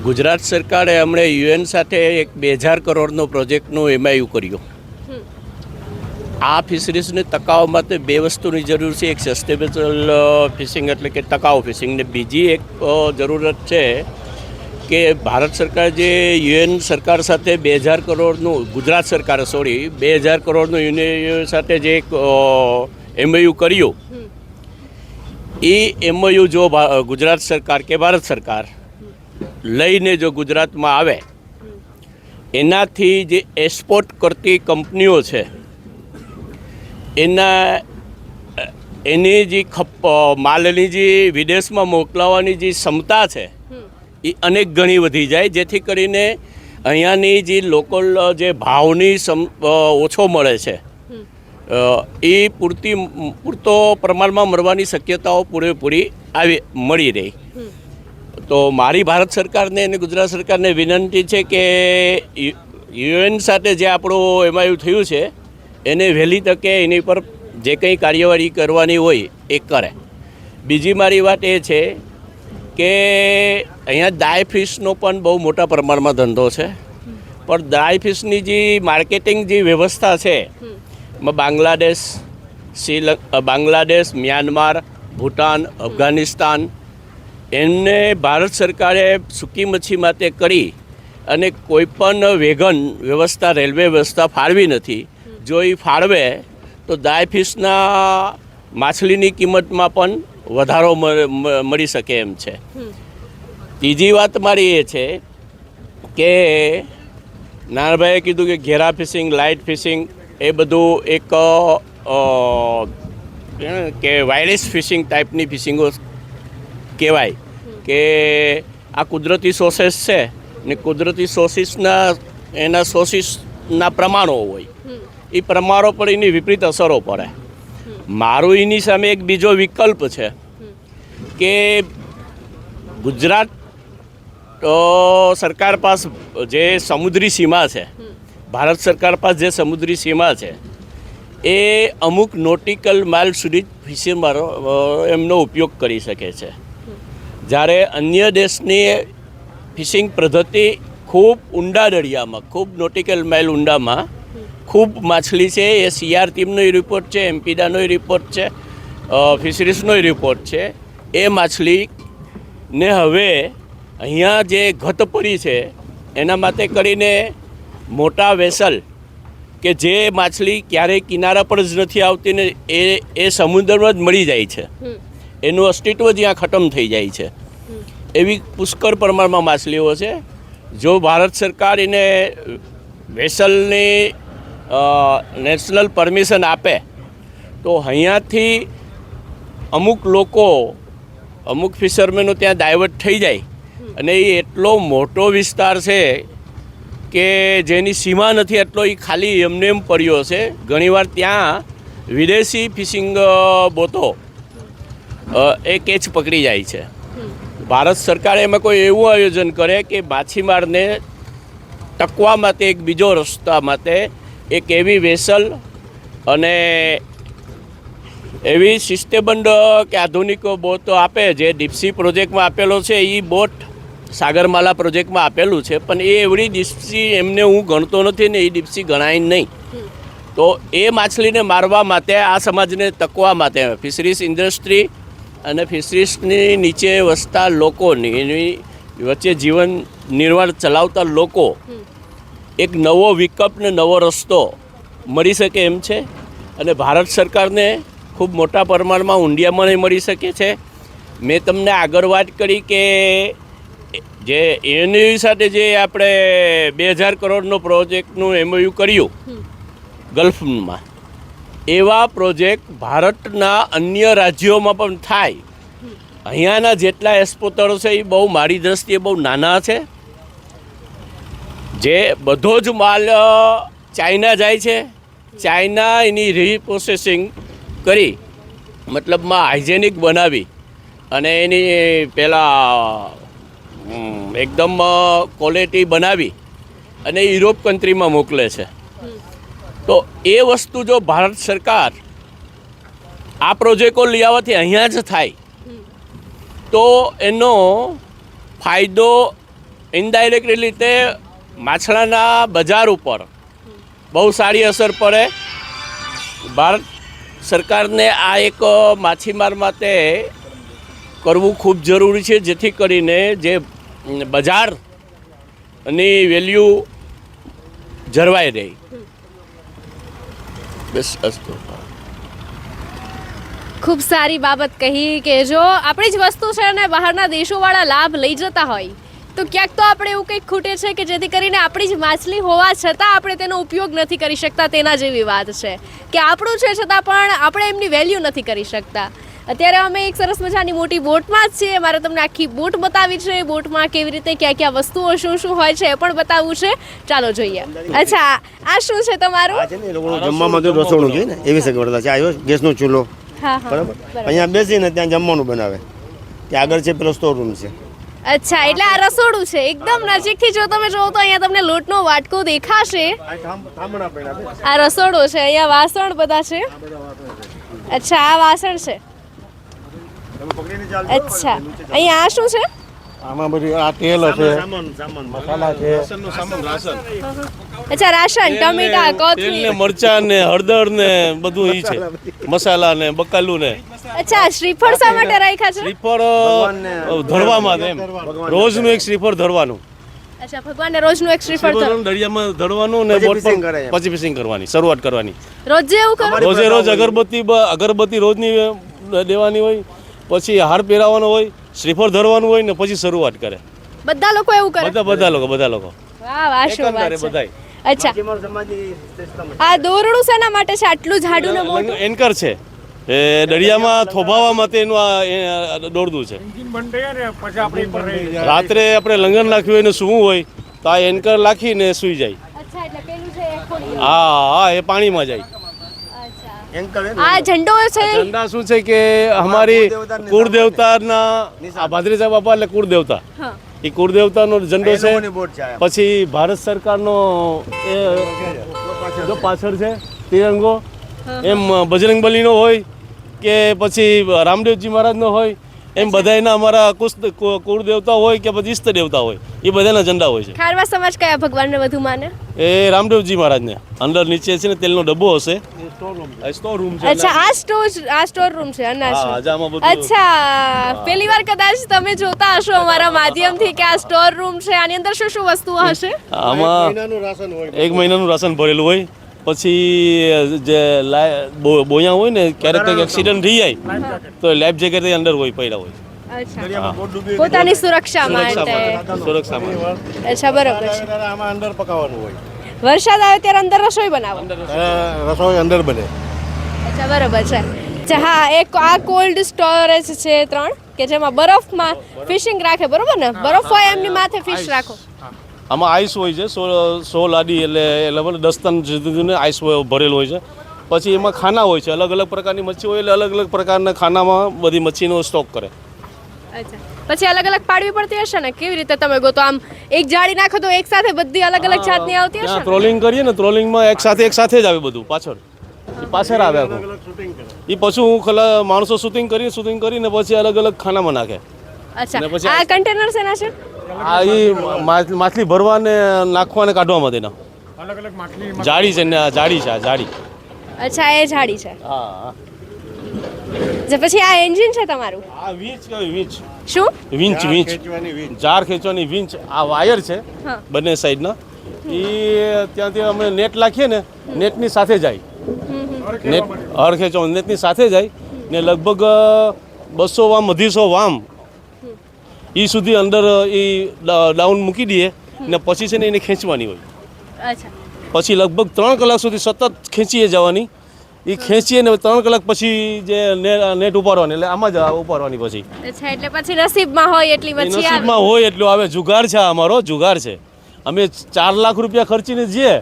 ગુજરાત સરકારે હમણે યુએન સાથે એક 2000 કરોડનો પ્રોજેક્ટનું MOU કર્યું. આ ફિશરીઝને ટકાઉ માટે બે વસ્તુની જરૂર છે. એક સસ્ટેનેબલ ફિશિંગ એટલે કે ટકાઉ ફિશિંગ, ને બીજી એક જરૂરત છે કે ભારત સરકાર જે યુએન સરકાર સાથે 2000 કરોડનું, ગુજરાત સરકારે 2000 કરોડનું યુએન સાથે જે એક MOU કર્યું, એ MOU જો ગુજરાત સરકાર કે ભારત સરકાર લઈને જો ગુજરાતમાં આવે, એનાથી જે એક્સપોર્ટ કરતી કંપનીઓ છે એની જે માલની જે વિદેશમાં મોકલાવવાની જે ક્ષમતા છે એ અનેક ગણી વધી જાય, જેથી કરીને અહીંયાની જે લોકલ જે ભાવની ઓછો મળે છે એ પૂરતો પ્રમાણમાં મળવાની શક્યતાઓ પૂરેપૂરી મળી રહી. તો મારી ભારત સરકારને અને ગુજરાત સરકારને વિનંતી છે કે યુએન સાથે જે આપણું MOU થયું છે એને વહેલી તકે એની પર જે કંઈ કાર્યવાહી કરવાની હોય એ કરે. બીજી મારી વાત એ છે કે અહીંયા ડ્રાય ફિશનો પણ બહુ મોટા પ્રમાણમાં ધંધો છે. પણ ડ્રાય ફિશની જે માર્કેટિંગ જે વ્યવસ્થા છે એમાં બાંગ્લાદેશ, મ્યાનમાર, ભૂટાન, અફઘાનિસ્તાન, એમને ભારત સરકારે સૂકી મચ્છી માટે કરી અને કોઈપણ વેગન વ્યવસ્થા, રેલવે વ્યવસ્થા ફાળવી નથી. જો એ ફાળવે તો ડ્રાય ફિશના માછલીની કિંમતમાં પણ વધારો મળી શકે એમ છે. ત્રીજી વાત મારી એ છે કે નારણભાઈએ કીધું કે ઘેરા ફિશિંગ, લાઇટ ફિશિંગ એ બધું એક કે વાયરલેસ ફિશિંગ ટાઈપની ફિશિંગો કહેવાય. કે આ કુદરતી સોર્सेस છે ને કુદરતી સોર્સિસના પ્રમાણો હોય, એ પ્રમાણો પર એની વિપરીત અસરો પડે. મારો એની સામે એક બીજો વિકલ્પ છે કે ગુજરાત તો સરકાર પાસે જે સમુદ્રી સીમા છે, ભારત સરકાર પાસે જે સમુદ્રી સીમા છે એ અમુક નોટિકલ માઇલ સુધી ફિશરમાનો એમનો ઉપયોગ કરી શકે છે. જ્યારે અન્ય દેશની ફિશિંગ પદ્ધતિ ખૂબ ઊંડા દરિયામાં, ખૂબ નોટિકલ માઇલ ઊંડામાં ખૂબ માછલી છે. એ CR ટીમનો રિપોર્ટ છે, એમ્પીડાનો રિપોર્ટ છે, ફિશરીઝનો રિપોર્ટ છે. એ માછલીને હવે અહીંયા જે ઘટ પડી છે એના માટે કરીને મોટા વેસલ કે જે માછલી ક્યારેય કિનારા પર જ નથી આવતી ને એ સમુદ્રમાં જ મળી જાય છે, એનું અસ્તિત્વ જ્યાં ખતમ થઈ જાય છે, એવી પુષ્કળ પ્રમાણમાં માછલીઓ છે. જો ભારત સરકાર એને વેસલની નેશનલ પરમિશન આપે તો અહીંયાથી અમુક લોકો, અમુક ફિશરમેનો ત્યાં ડાયવર્ટ થઈ જાય અને એ એટલો મોટો વિસ્તાર છે કે જેની સીમા નથી, એટલો એ ખાલી એમને એમ પડ્યો છે. ઘણીવાર ત્યાં વિદેશી ફિશિંગ બોટો એ કેચ પકડી જાય છે. ભારત સરકાર એમાં કોઈ એવું આયોજન કરે કે માછીમારને ટકવા માટે એક બીજો રસ્તા માટે એક એવી વેસલ અને એવી શિસ્તબંધ કે આધુનિક બોટ આપે, જે ડીપસી પ્રોજેક્ટમાં આપેલો છે. એ બોટ સાગરમાલા પ્રોજેક્ટમાં આપેલું છે, પણ એ એવડી ડીપસી એમને હું ગણતો નથી ને એ ડીપસી ગણાય નહીં. તો એ માછલીને મારવા માટે, આ સમાજને તકવા માટે ફિશરીઝ ઇન્ડસ્ટ્રી અને ફિશરીઝની નીચે વસતા લોકોની, એની વચ્ચે જીવન નિર્વાહ ચલાવતા લોકો એક નવો વિકલ્પ ને નવો રસ્તો મળી શકે એમ છે. અને ભારત સરકારને ખૂબ મોટા પ્રમાણમાં ઊંડિયામાં મળી શકે છે. મેં તમને આગળ વાત કરી કે જે એની સાથે જે આપણે 2000 કરોડનો પ્રોજેક્ટનું MOU કર્યું ગલ્ફમાં, એવા પ્રોજેક્ટ ભારતના અન્ય રાજ્યોમાં પણ થાય. અહીંયાના જેટલા એક્સપોર્ટરો છે એ બહુ, મારી દ્રષ્ટિએ બહુ નાના છે. જે બધો જ માલ ચાઇના જાય છે. ચાઇના એની રીપ્રોસેસિંગ કરી, મતલબમાં હાઇજેનિક બનાવી અને એની પહેલાં એકદમ ક્વોલિટી બનાવી અને યુરોપ કન્ટ્રીમાં મોકલે છે. તો એ વસ્તુ જો ભારત સરકાર આ પ્રોજેક્ટો લઈ આવવાથી અહીંયા જ થાય તો એનો ફાયદો ઇનડાયરેક્ટલી રીતે માછલાના બજાર ઉપર બહુ સારી અસર પડે. ભારત સરકારને આ એક માછીમાર માટે કરવું ખૂબ જરૂરી છે, જેથી કરીને જે બજારની વેલ્યુ જળવાઈ રહે. બસ અસ્તુ. ખૂબ સારી બાબત કહી કે જો આપણી જ વસ્તુ છે અને બહારના દેશોવાળા લાભ લઈ જતા હોય તો ક્યાંક તો આપણે એવું કંઈક ખૂટે છે કે જેથી કરીને આપણી જ માછલી હોવા છતાં આપણે તેનો ઉપયોગ નથી કરી શકતા. તેના જેવી વાત છે કે આપણું છે છતાં પણ આપણે એમની વેલ્યુ નથી કરી શકતા. અત્યારે અમે એક સરસ મજાની મોટી બોટમાં જ છીએ. મારે તમને આખી બોટ બતાવી છે. બોટમાં કેવી રીતે ક્યાં ક્યાં વસ્તુઓ શું શું હોય છે એ પણ બતાવવું છે. ચાલો જોઈએ. અચ્છા, આ શું છે તમારું? જમવામાં તો રસોડું જોઈએ ને એવી સગવડતા છે. આવ્યો ગેસનો ચૂલો, હા, બરાબર. અહીંયા બેસીને ત્યાં જમવાનું બનાવે. ત્યાં આગળ છે પેલો સ્ટોર રૂમ છે. અચ્છા, એટલે આ રસોડું છે. એકદમ નજીકથી જો તમે જોવો તો અહીંયા તમને લોટનો વાટકો દેખાશે. આ રસોડું છે. અહીંયા વાસણ બધા છે. અચ્છા, આ વાસણ છે. અચ્છા, અહીંયા આ શું છે? આમાં બધી આ તેલ છે, મસાલા છે. અચ્છા, રાશન, ટમેટા, કોથમીર, ને મરચાં ને હળદર ને બધું ઈ છે, મસાલા ને બકાલું ને. અચ્છા, શ્રીફળ શા માટે રાખ્યા છે? શ્રીફળ ધરવામાં એમ રોજનું એક શ્રીફળ ધરવાનું. અચ્છા, ભગવાનને રોજનું એક શ્રીફળ દરિયામાં ધરવાનું ને બોટ પર પછી ફિશિંગ કરવાની શરૂઆત કરવાની. રોજે એવું કરો? રોજે રોજ અગરબત્તી રોજની દેવાની હોય, પછી હાર પહેરાવાનો હોય, શ્રીફળ ધરવાનું હોય ને પછી શરૂઆત કરે. બધા લોકો એવું કરે? બધા લોકો વાહ વાહ, શું વાત છે. બધાય. અચ્છા, આ દોરડું શેના માટે છે આટલું જાડું ને મોટું? એન્કર છે, એ દરિયામાં થોભાવા માટેનું આ દોરડું છે. રાત્રે આપણે લંગર નાખ્યું હોય ને સૂવું હોય તો આ એન્કર નાખીને સૂઈ જાય. અચ્છા, એટલે પેલું છે એ ખોલી. હા, એ પાણીમાં જાય. આ ઝંડો છે. ઝંડા શું છે કે અમારી કુળદેવતાના આ ભાદરેજા બાપા એટલે કુળદેવતા, હા, એ કુળદેવતાનો ઝંડો છે. એલોની બોટ છે આ. પછી ભારત સરકારનો એ જો પાછળ છે તિરંગો, એમ બજરંગબલીનો હોય કે પછી રામદેવજી મહારાજનો હોય, એમ બધાયના અમારા કુળદેવતા હોય કે પછી ઈષ્ટ દેવતા હોય, એ બધાના ઝંડા હોય છે. ખારવા સમાજ કયા ભગવાનને વધુ માને? એ રામદેવજી મહારાજને. અંદર નીચે છે ને તેલનો ડબ્બો હશે, સ્ટોર રૂમ છે. અચ્છા, આ સ્ટોર રૂમ છે અનાજ. હા, આમાં બધું. અચ્છા, પહેલી વાર કદાચ તમે જોતા હશો અમારા માધ્યમથી કે આ સ્ટોર રૂમ છે, આની અંદર શું શું વસ્તુઓ હશે? આમાં મહિનાનું રાશન હોય. 1 મહિનાનું રાશન ભરેલું હોય. પછી જે બોયા હોય ને, ક્યારેક કંઈક એક્સિડન્ટ થઈ જાય તો લાઈફ જેકેટ અંદર હોય, પડ્યા હોય. અચ્છા, પોતાની સુરક્ષા માટે. સુરક્ષા માટે. અચ્છા, બરોબર છે. આમાં અંદર પકાવવાનું હોય. વરસાદ આવે ત્યારે અંદર રસોઈ બનાવો? રસોઈ અંદર બને. અચ્છા, બરોબર છે. અચ્છા, હા, એક આ કોલ્ડ સ્ટોરેજ છે 3 કે જેમાં બરફમાં ફિશિંગ રાખે, બરોબર ને? બરફ હોય એમની માથે ફિશ રાખો. આમાં આઈસ હોય છે, 16 લાડી એટલે 10 ટન સુધીને આઈસ ભરેલું હોય છે. પછી એમાં ખાના હોય છે, અલગ અલગ પ્રકારની મચ્છી હોય, એટલે અલગ અલગ પ્રકારના ખાનામાં બધી મચ્છીનો સ્ટોક કરે. અચ્છા, પછી અલગ અલગ પાડવી પડતી હશે ને? કેવી રીતે તમે ગો? તો આમ એક જાળી નાખો તો એક સાથે બધી અલગ અલગ જાતની આવતી હશે ને? ટ્રોલિંગ કરીએ ને, ટ્રોલિંગમાં એક સાથે જ આવે બધું પાછળ. એ પાછળ આવે આખું. એ પછી માણસો શૂટિંગ કરીને પછી અલગ અલગ ખાનામાં નાખે. અચ્છા, અને પછી આ કન્ટેનર છે ના છે? આ એ માછલી ભરવા ને નાખવા ને કાઢવા માટેના જાળી છે ને, આ જાળી છે, આ જાળી. અચ્છા, એ જાડી છે. હા, જે પછી આ એન્જિન છે તમારું? આ વીંચ કહેવાય, વીંચ. શું? વીંચ જાર ખેંચવાની વીંચ. આ વાયર છે હા. બંને સાઈડના. એ ત્યાંથી અમે નેટ નાખીએ ને, નેટની સાથે જાય. નેટ હળ ખેંચવા નેટની સાથે જાય ને, લગભગ 200 વામ 250 વામ એ સુધી અંદર એ ડાઉન મૂકી દઈએ ને પછી છે ને એને ખેંચવાની હોય. અચ્છા, પછી લગભગ 3 કલાક સુધી સતત ખેંચીએ જવાની. એ ખેંચીએ ને 3 કલાક પછી જે નેટ ઉપાડવાની, એટલે આમાં જ ઉપાડવાની. પછી અચ્છા, એટલે પછી નસીબમાં હોય એટલી એ મચ્છી આવે. નસીબમાં હોય એટલું આવે. જુગાર છે, અમારો જુગાર છે. અમે 4 લાખ રૂપિયા ખર્ચીને જઈએ,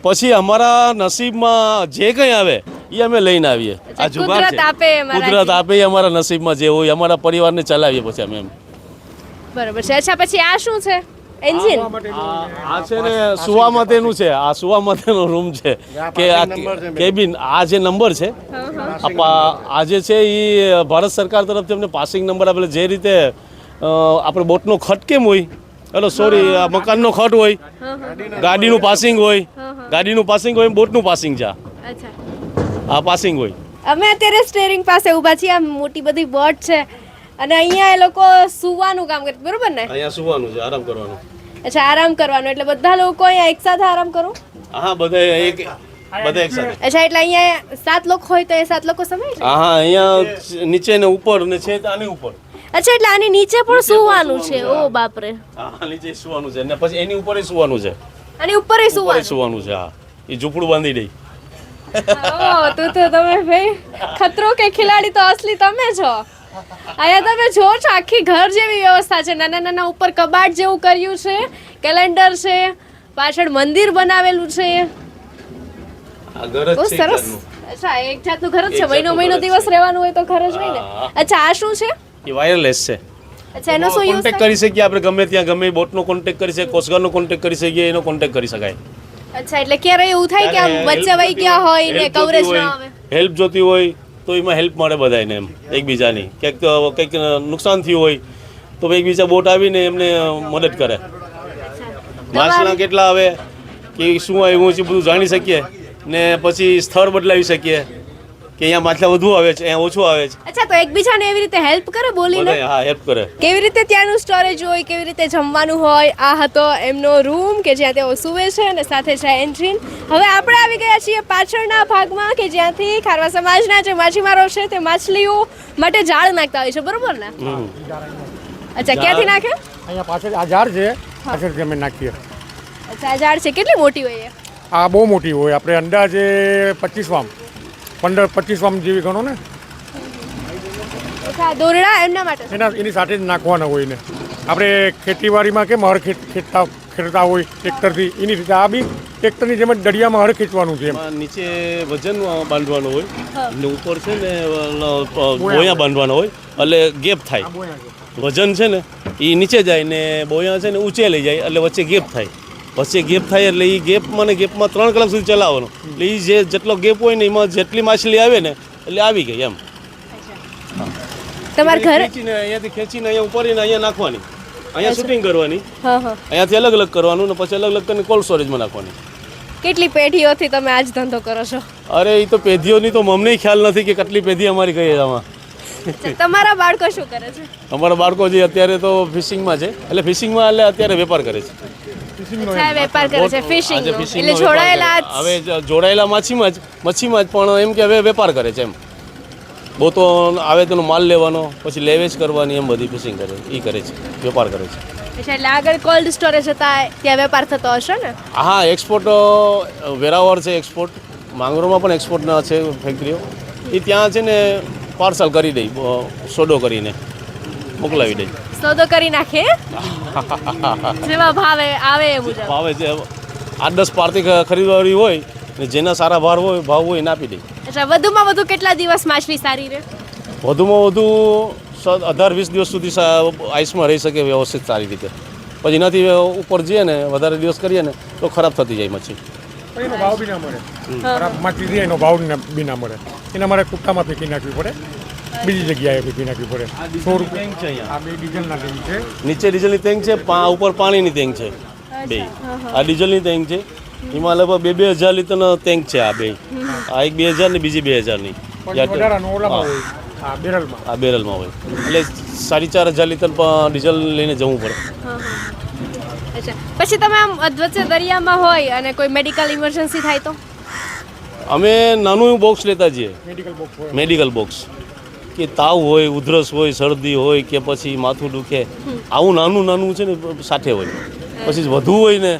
પછી અમારા નસીબમાં જે કંઈ આવે એ અમે લઈને આવીએ. આ જુગાર કુદરત છે. આપે મહારાજ. કુદરત આપે એ અમારા નસીબમાં જે હોય, અમારા પરિવારને ચલાવીએ પછી અમે એમ. બરોબર છે. અચ્છા, પછી આ શું છે? એન્જિન? આ છે ને સુવા માટેનું છે. આ સુવા માટેનો રૂમ છે કે આ કેબિન. આ જે નંબર છે, આ જે છે એ ભારત સરકાર તરફથી અમને પાસિંગ નંબર આપેલો. જે રીતે આપણે બોટનો ખટ કેમ હોય, હેલો સોરી, આ મકાનનો ખટ હોય, ગાડીનું પાસિંગ હોય, એમ બોટનું પાસિંગ છે. અચ્છા, આ પાસિંગ હોય. અમે અત્યારે સ્ટેરિંગ પાસે ઊભા છીએ. આ મોટી બધી બોટ છે અને અહીંયા એ લોકો સુવાનું કામ કરે, બરોબર ને? અહીંયા સુવાનું છે, આરામ કરવાનું. અચ્છા, આરામ કરવાનું. એટલે બધા લોકો અહીંયા એક સાથે આરામ કરો? હા, બધા એક સાથે. અચ્છા, એટલે અહીંયા 7 લોકો હોય તો એ 7 લોકો સમાય? હા, અહીંયા નીચે ને ઉપર ને છે આની ઉપર. અચ્છા, એટલે આની નીચે પણ સુવાનું છે? ઓ બાપરે. હા, નીચે સુવાનું છે ને પછી એની ઉપર સુવાનું છે. આની ઉપર સુવાનું છે. હા, એ ઝૂંપડું બાંધી દઈ. તો તમે ભાઈ ખતરો કે ખિલાડી તો અસલી તમે છો. અહીંયા તમે જો છો, આખી ઘર જેવી વ્યવસ્થા છે. નાના નાના ઉપર કબાટ જેવું કર્યું છે, કેલેન્ડર છે, પાછળ મંદિર બનાવેલું છે. આ ઘર જ બહુ છે સરસ. અચ્છા, એક જાતનું ઘર જ છે. મહિનો દિવસ રહેવાનું હોય તો ઘર જ નહીં ને? અચ્છા, આ શું છે? એ વાયરલેસ છે. અચ્છા, એનો શું યુઝ કોન્ટેક્ટ કરી શકીએ આપણે ગમે ત્યાં, ગમે બોટનો કોન્ટેક્ટ કરી શકીએ, કોસ્ટગાર્ડનો કોન્ટેક્ટ કરી શકીએ, એનો કોન્ટેક્ટ કરી શકાય. અચ્છા, એટલે ક્યારે એવું થાય કે આમ વચ્ચે વહી ગયા હોય ને કવરેજ ના આવે? હેલ્પ જોતી હોય તો એમાં હેલ્પ મળે બધાને, એમ એકબીજાની. કંઈક નુકસાન થયું હોય તો એકબીજા બોટ આવીને એમને મદદ કરે. માછલા કેટલા આવે કે શું આવ્યું છે બધું જાણી શકીએ ને પછી સ્થળ બદલાવી શકીએ કે અહીંયા માછલા વધુ આવે છે, અહીંયા ઓછું આવે છે. અચ્છા, તો એકબીજાને એવી રીતે હેલ્પ કરે બોલીને? બધા હા હેલ્પ કરે. કેવી રીતે ત્યાંનું સ્ટોરેજ હોય, કેવી રીતે જમવાનું હોય? આ હતો એમનો રૂમ કે જ્યાં તેઓ સૂવે છે અને સાથે છે એન્જિન. હવે આપણે આવી ગયા છીએ પાછળના ભાગમાં કે જ્યાંથી ખારવા સમાજના જે માછીમારો છે તે માછલીઓ માટે જાળ નાખતા હોય છે, બરોબર ને? અચ્છા, ક્યાંથી નાખે? અહીંયા પાછળ આ ઝાડ છે, પાછળ અમે નાખીએ. અચ્છા, આ ઝાડ છે. કેટલી મોટી હોય? આ બહુ મોટી હોય, આપણે અંદાજે 25 વામ 15-25 વામ જેવી ગણો ને. અચ્છા, દોરડા એમના માટે? એની સાથે જ નાખવાના હોય ને. આપણે ખેતીવાડીમાં કેમ હળ ખેડતા હોય ટ્રેક્ટરથી, એની રીતે આ બી ટ્રેક્ટરની જેમ જ દરિયામાં હળ ખેંચવાનું છે. નીચે વજન બાંધવાનું હોય ને ઉપર છે ને બોયા બાંધવાનો હોય એટલે ગેપ થાય. વજન છે ને એ નીચે જાય ને બોયા છે ને ઊંચે લઈ જાય એટલે વચ્ચે ગેપ થાય. વચ્ચે ગેપ થાય એટલે એ ગેપમાં ને ગેપમાં 3 કલાક સુધી ચલાવવાનો. એટલે એ જેટલો ગેપ હોય ને એમાં જેટલી માછલી આવે ને એટલે આવી ગઈ એમ. તમારા ઘરે ખેંચીને અહીંયાથી ખેંચીને અહીંયા ઉપાડીને અહીંયા નાખવાની, અહીંયા શૂટિંગ કરવાની, હા હા અહીંયાથી અલગ અલગ કરવાનું ને પછી અલગ અલગ કરીને કોલ્ડ સ્ટોરેજમાં નાખવાની. કેટલી પેઢીઓથી તમે આજ ધંધો કરો છો? અરે એ તો પેઢીઓની તો અમને ખ્યાલ નથી કે કેટલી પેઢી અમારી કઈ આમાં. તમારા બાળકો શું કરે છે? અમારા બાળકો જે અત્યારે તો ફિશિંગમાં છે, એટલે ફિશિંગમાં એટલે અત્યારે વેપાર કરે છે. અચ્છા, વેપાર કરે છે ફિશિંગ આજે નો. ફિશિંગનો એટલે વેપાર કરે. જોડાયેલા હવે જોડાયેલા માછીમાં જ પણ એમ કે હવે વેપાર કરે છે એમ. બહુ તો આવે તેનો માલ લેવાનો, પછી લેવેચ કરવાની, એમ બધી ફિશિંગ કરે, એ કરે છે, વેપાર કરે છે. અચ્છા, એટલે આગળ કોલ્ડ સ્ટોરેજ હતા ત્યાં વેપાર થતો હશે ને? હા, એક્સપોર્ટ વેરાવળ છે, એક્સપોર્ટ માંગરોળમાં પણ એક્સપોર્ટના છે ફેક્ટરીઓ. એ ત્યાં છે ને પાર્સલ કરી દઈ, સોડો કરીને મોકલાવી દઈ. સોદો કરી નાખે જેવા ભાવે આવે એ મુજબ. ભાવે છે 8-10 પારથી ખરીદવાળી હોય ને જેના સારા ભાવ હોય એને આપી દઈ. અચ્છા, વધુમાં વધુ કેટલા દિવસ માછલી સારી રહે? વધુમાં વધુ 18-20 દિવસ સુધી આઈસમાં રહી શકે વ્યવસ્થિત સારી રીતે. પછી એનાથી ઉપર જઈએ ને વધારે દિવસ કરીએ ને તો ખરાબ થતી જાય મચ્છી. એનો ભાવ બી ના મળે, ખરાબ માછલી રહે એનો ભાવ બી ના મળે. એના મારે કુટ્ટામાં ફેંકી નાખવી પડે, બીજી જગ્યાએ ફેંકી નાખવી પડે. 100 રૂપિયા આ 2 ડીઝલના ટેન્ક છે. નીચે ડીઝલની ટેન્ક છે, ઉપર પાણીની ટેન્ક છે બે. આ ડીઝલની ટેન્ક છે, એમાં લગભગ 2,000 લીટરનો ટેન્ક છે. આ બે, આ એક 2,000 ને બીજી 2,000ની. વધારાનો ઓલામાં હોય, આ બેરલમાં. આ બેરલમાં હોય એટલે 4,500 લીટર ડીઝલ લઈને જવું પડે. અચ્છા, પછી તમે આમ વચ્ચે દરિયામાં હોય અને કોઈ મેડિકલ ઇમરજન્સી થાય તો? અમે નાનું એવું બોક્સ લેતા જઈએ, મેડિકલ બોક્સ હોય. મેડિકલ બોક્સ, કે તાવ હોય, ઉધરસ હોય, શરદી હોય કે પછી માથું દુખે, આવું નાનું છે ને સાથે હોય. પછી વધુ હોય ને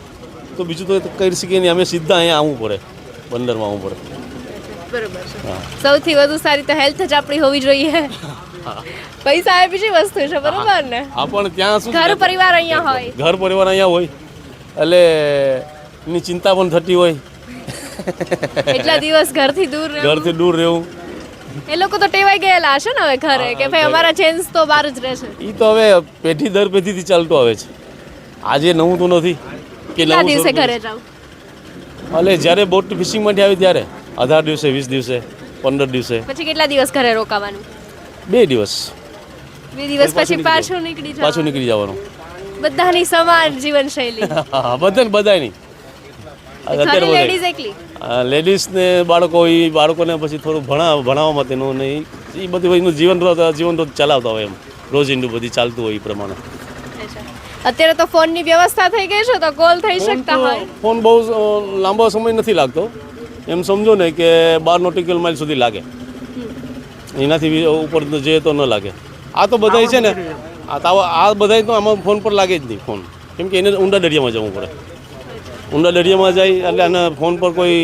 તો બીજું તો કરી શકીએ નહીં, અમે સીધા અહીંયા આવવું પડે, બંદરમાં આવવું પડે. બરોબર છે. સૌથી વધુ સારી તો હેલ્થ જ આપણી હોવી જોઈએ. પૈસા એ બીજી વસ્તુ છે, બરોબર ને? હા, પણ ત્યાં શું ઘર પરિવાર અહીંયા હોય, ઘર પરિવાર અહીંયા હોય એટલે એની ચિંતા પણ થતી હોય. એટલા દિવસ ઘરથી દૂર રહેવું. ઘરથી દૂર રહેવું એ લોકો તો ટેવાઈ ગયેલા હશે ને હવે ઘરે, કે ભાઈ અમારા જેન્ટ્સ તો બહાર જ રહેશે. એ તો હવે પેઢી દર પેઢીથી ચાલતો આવે છે. આજે નવું તો નથી કે કેટલા નવું દિવસે શરૂ ઘરે જાવ? એટલે જ્યારે બોટ ફિશિંગ માટે આવી ત્યારે 18 દિવસે, 20 દિવસે, 15 દિવસે, પછી કેટલા દિવસ ઘરે રોકાવાનું? 2 દિવસ 2 દિવસ પછી પાછું નીકળી જાવ? પાછું નીકળી જવાનું. બધાની સમાન જીવનશૈલી. બધાની ખાલી લેડીઝ એકલી? લેડીઝને બાળકો હોય, બાળકોને પછી થોડું ભણાવવા માટેનું ને એ બધું એનું જીવન ચલાવતા હોય, એમ રોજિંદુ બધી ચાલતું હોય એ પ્રમાણે. અત્યારે તો ફોનની વ્યવસ્થા થઈ ગઈ છે તો કોલ થઈ શકતા હોય. ફોન બહુ લાંબો સમય નથી લાગતો, એમ સમજો ને કે 12 નોટિકલ માઇલ સુધી લાગે, એનાથી ઉપર જઈએ તો ન લાગે. આ તો બધાય છે ને, આ બધાય તો આમાં ફોન પર લાગે જ નહીં ફોન, કેમ કે એને ઊંડા દરિયામાં જવું પડે. ઊંડા દરિયામાં જાય એટલે આને ફોન પર કોઈ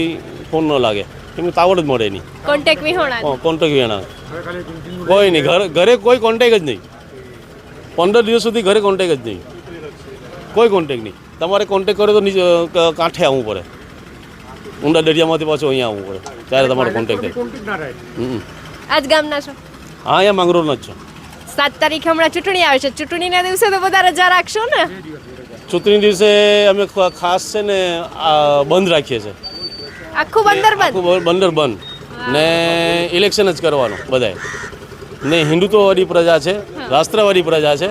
ફોન ન લાગે, કેમ કે ટાવર જ મળે નહીં. કોન્ટેક્ટ વિહોણા. કોન્ટેક્ટ વિના કોઈ નહીં, ઘરે કોઈ કોન્ટેક્ટ જ નહીં. 15 દિવસ સુધી ઘરે કોન્ટેક્ટ જ નહીં, કોઈ કોન્ટેક્ટ નહીં. તમારે કોન્ટેક્ટ કરે તો નીચે કાંઠે આવવું પડે, ઊંડા દરિયામાંથી પાછું અહીંયા આવવું પડે ત્યારે તમારો કોન્ટેક્ટ થાય. આજ ગામના છો? હા, અહીંયા માંગરોળનો જ છો. 7 તારીખે હમણાં ચૂંટણી આવે છે, ચૂંટણીના દિવસે તો બધા રજા રાખશો ને? ચૂંટણી દિવસે અમે ખાસ છે ને બંધ રાખીએ છીએ, આખું બંદર બંધ? આખું બંદર બંધ ને ઇલેક્શન જ કરવાનું બધાએ. ને હિન્દુત્વવાદી પ્રજા છે, રાષ્ટ્રવાદી પ્રજા છે,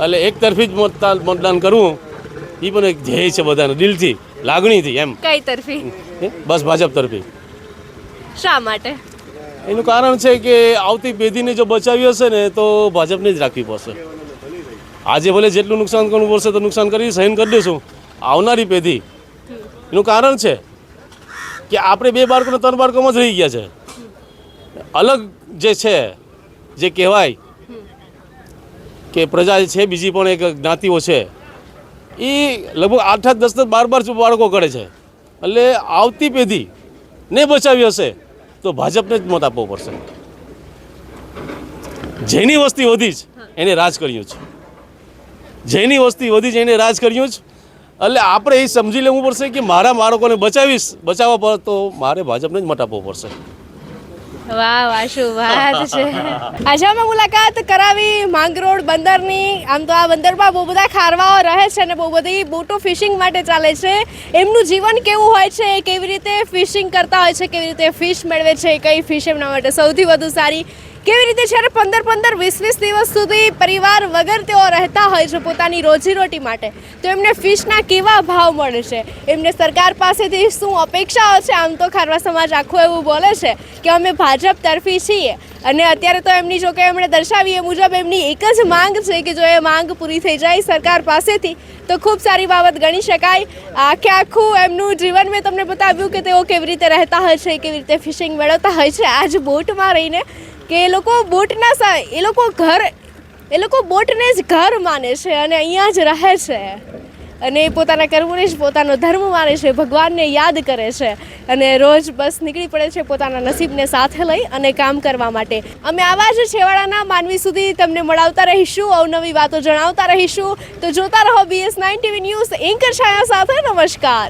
એટલે એક તરફી જ મતદાન કરવું એ પણ એક ધ્યેય છે બધાને, દિલથી, લાગણીથી એમ. કઈ તરફી? બસ ભાજપ તરફી. શા માટે? એનું કારણ છે કે આવતી પેઢીને જો બચાવી હશે ને તો ભાજપને જ રાખવી પડશે. આજે ભલે જેટલું નુકસાન કરવું પડશે તો નુકસાન કરી સહન કરી દઈશું. આવનારી પેઢી, એનું કારણ છે કે આપણે 2 બાળકોને 3 બાળકોમાં જ રહી ગયા છે. અલગ જે છે, જે કહેવાય કે પ્રજા છે, બીજી પણ એક જ્ઞાતિઓ છે, એ લગભગ 8-8, 10-10, 12 બાળકો કરે છે. એટલે આવતી પેઢીને બચાવી હશે તો ભાજપને જ મત આપવો પડશે. જેની વસ્તી વધી જ એને રાજ કર્યું છે, જેની વસ્તી વધી છે એને રાજ કર્યું જ. એટલે આપણે એ સમજી લેવું પડશે કે મારા બાળકોને બચાવવા પર તો મારે ભાજપને જ મત આપવો પડશે. વાહ વાહ શું વાત છે. આજે અમે મુલાકાત કરાવી માંગરોળ બંદરની. આમ તો આ બંદરમાં બહુ બધા ખારવાઓ રહે છે અને બહુ બધી બોટો ફિશિંગ માટે ચાલે છે. એમનું જીવન કેવું હોય છે, કેવી રીતે ફિશિંગ કરતા હોય છે, કેવી રીતે ફિશ મેળવે છે, કઈ ફિશ એમના માટે સૌથી વધુ સારી, કેવી રીતે જ્યારે 15-20 દિવસ સુધી પરિવાર વગર તેઓ રહેતા હોય છે પોતાની રોજીરોટી માટે, તો એમને ફિશના કેવા ભાવ મળે છે, એમને સરકાર પાસેથી શું અપેક્ષાઓ છે. આમ તો ખારવા સમાજ આખો એવું બોલે છે કે અમે ભાજપ તરફી છીએ અને અત્યારે તો એમની જો કે એમણે દર્શાવી એ મુજબ એમની એક જ માંગ છે કે જો એ માંગ પૂરી થઈ જાય સરકાર પાસેથી તો ખૂબ સારી બાબત ગણી શકાય. આખું એમનું જીવન મેં તમને બતાવ્યું કે તેઓ કેવી રીતે રહેતા હોય છે, કેવી રીતે ફિશિંગ મેળવતા હોય છે આજ બોટમાં રહીને, કે એ લોકો બોટને જ ઘર માને છે અને અહીંયા જ રહે છે અને પોતાના કર્મોને જ પોતાનો ધર્મ માને છે, ભગવાનને યાદ કરે છે અને રોજ બસ નીકળી પડે છે પોતાના નસીબને સાથે લઈ અને કામ કરવા માટે. અમે આવા જ છેવાડાના માનવી સુધી તમને મળાવતા રહીશું, અવનવી વાતો જણાવતા રહીશું. તો જોતા રહો BS9 TV ન્યૂઝ એન્કર છાયા સાથે. નમસ્કાર.